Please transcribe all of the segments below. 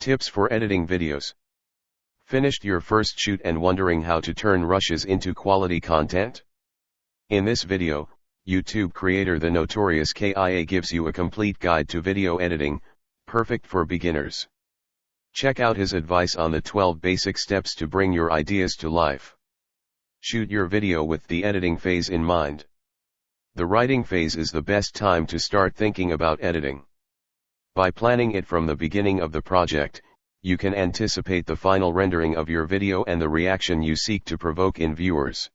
Tips for editing videos. Finished your first shoot and wondering how to turn rushes into quality content? In this video, YouTube creator The Notorious KIA gives you a complete guide to video editing, perfect for beginners. Check out his advice on the 12 basic steps to bring your ideas to life. Shoot your video with the editing phase in mind. The writing phase is the best time to start thinking about editing. By planning it from the beginning of the project, you can anticipate the final rendering of your video and the reaction you seek to provoke in viewers.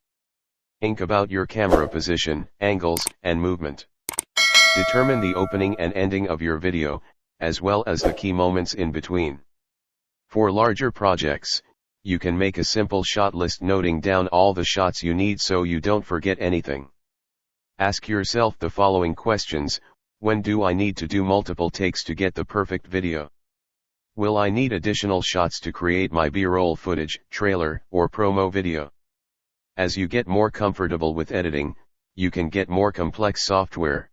Think about your camera position, angles, and movement. Determine the opening and ending of your video, as well as the key moments in between. For larger projects, you can make a simple shot list noting down all the shots you need so you don't forget anything. Ask yourself the following questions: when do I need to do multiple takes to get the perfect video? Will I need additional shots to create my B-roll footage, trailer, or promo video? As you get more comfortable with editing, you can get more complex software.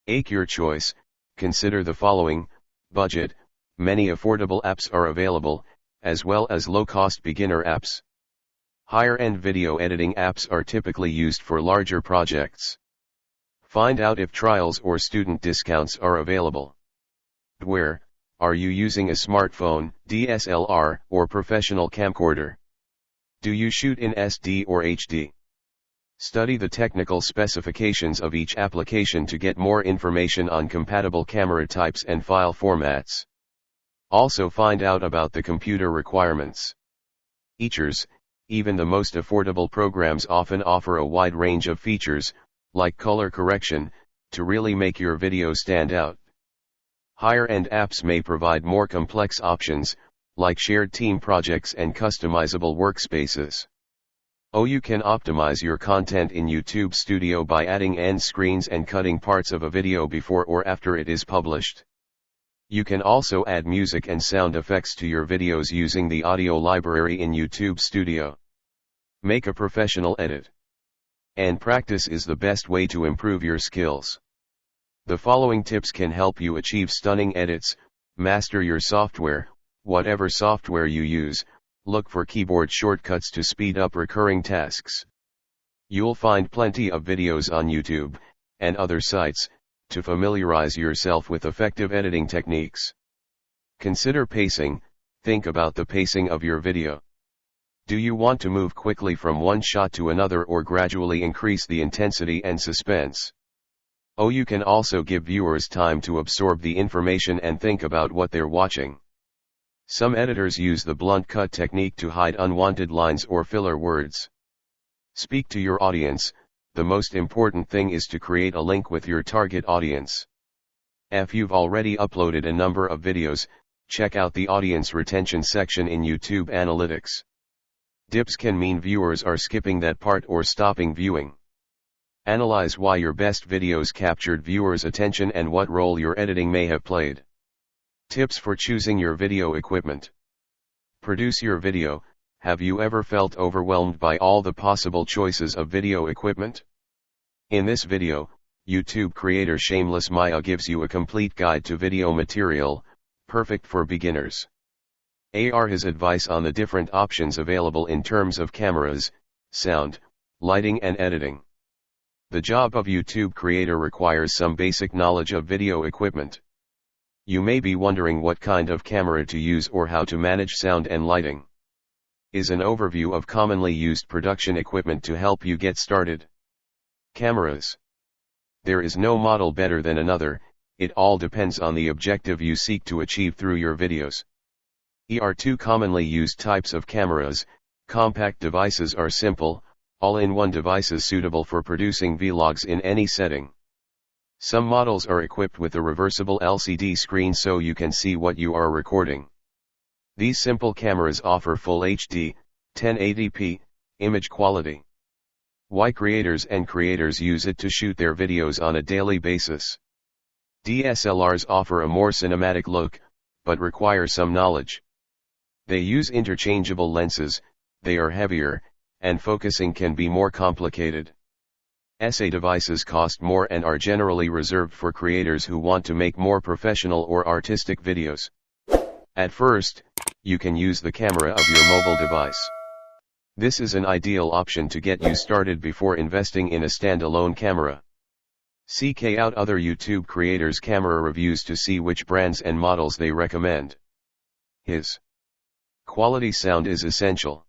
Make your choice. Consider the following: budget. Many affordable apps are available, as well as low-cost beginner apps. Higher-end video editing apps are typically used for larger projects. Find out if trials or student discounts are available. Where are you using a smartphone, DSLR, or professional camcorder? Do you shoot in SD or HD? Study the technical specifications of each application to get more information on compatible camera types and file formats. Also find out about the computer requirements. Features. Even the most affordable programs often offer a wide range of features, like color correction, to really make your video stand out. Higher-end apps may provide more complex options, like shared team projects and customizable workspaces. You can optimize your content in YouTube Studio by adding end screens and cutting parts of a video before or after it is published. You can also add music and sound effects to your videos using the audio library in YouTube Studio. Make a professional edit. And practice is the best way to improve your skills. The following tips can help you achieve stunning edits. Master your software. Whatever software you use, look for keyboard shortcuts to speed up recurring tasks. You'll find plenty of videos on YouTube and other sites to familiarize yourself with effective editing techniques. Consider pacing. Think about the pacing of your video. Do you want to move quickly from one shot to another or gradually increase the intensity and suspense? You can also give viewers time to absorb the information and think about what they're watching. Some editors use the blunt cut technique to hide unwanted lines or filler words. Speak to your audience. The most important thing is to create a link with your target audience. If you've already uploaded a number of videos, check out the audience retention section in YouTube Analytics. Dips can mean viewers are skipping that part or stopping viewing. Analyze why your best videos captured viewers' attention and what role your editing may have played. Tips for choosing your video equipment. Produce your video. Have you ever felt overwhelmed by all the possible choices of video equipment? In this video, YouTube creator Shameless Maya gives you a complete guide to video material, perfect for beginners. His advice on the different options available in terms of cameras, sound, lighting and editing. The job of YouTube creator requires some basic knowledge of video equipment. You may be wondering what kind of camera to use or how to manage sound and lighting. Is an overview of commonly used production equipment to help you get started. Cameras. There is no model better than another, it all depends on the objective you seek to achieve through your videos. Here are two commonly used types of cameras. Compact devices are simple, all-in-one devices suitable for producing vlogs in any setting. Some models are equipped with a reversible LCD screen so you can see what you are recording. These simple cameras offer full HD, 1080p, image quality. Why creators use it to shoot their videos on a daily basis. DSLRs offer a more cinematic look, but require some knowledge. They use interchangeable lenses, they are heavier, and focusing can be more complicated. SA devices cost more and are generally reserved for creators who want to make more professional or artistic videos. At first, you can use the camera of your mobile device. This is an ideal option to get you started before investing in a standalone camera. Seek out other YouTube creators' camera reviews to see which brands and models they recommend. His quality sound is essential.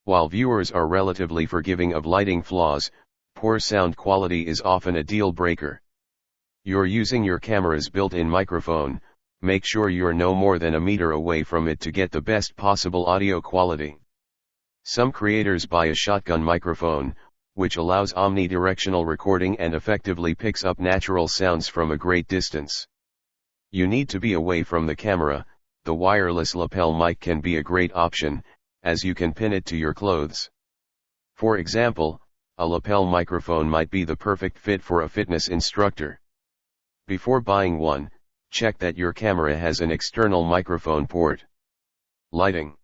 While viewers are relatively forgiving of lighting flaws, poor sound quality is often a deal breaker. You're using your camera's built-in microphone, make sure you're no more than a meter away from it to get the best possible audio quality. Some creators buy a shotgun microphone, which allows omnidirectional recording and effectively picks up natural sounds from a great distance. You need to be away from the camera. The wireless lapel mic can be a great option, as you can pin it to your clothes. For example, a lapel microphone might be the perfect fit for a fitness instructor. Before buying one, check that your camera has an external microphone port. Lighting.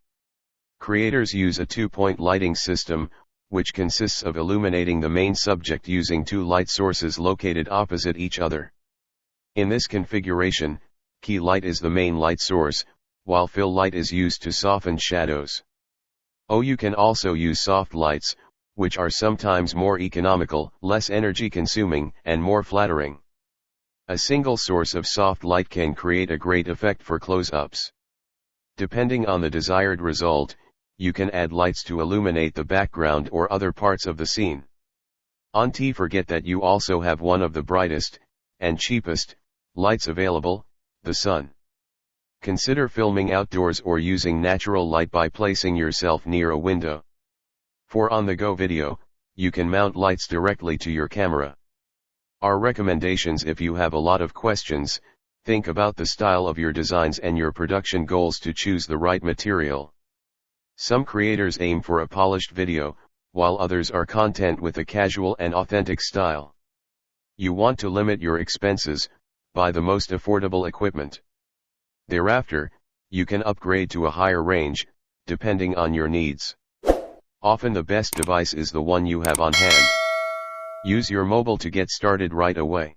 Creators use a two-point lighting system, which consists of illuminating the main subject using two light sources located opposite each other. In this configuration, key light is the main light source, while fill light is used to soften shadows. You can also use soft lights, which are sometimes more economical, less energy consuming, and more flattering. A single source of soft light can create a great effect for close-ups. Depending on the desired result, you can add lights to illuminate the background or other parts of the scene. Forget that you also have one of the brightest, and cheapest, lights available, the sun. Consider filming outdoors or using natural light by placing yourself near a window. For on-the-go video, you can mount lights directly to your camera. Our recommendations: if you have a lot of questions, think about the style of your designs and your production goals to choose the right material. Some creators aim for a polished video, while others are content with a casual and authentic style. You want to limit your expenses, buy the most affordable equipment. Thereafter, you can upgrade to a higher range, depending on your needs. Often the best device is the one you have on hand. Use your mobile to get started right away.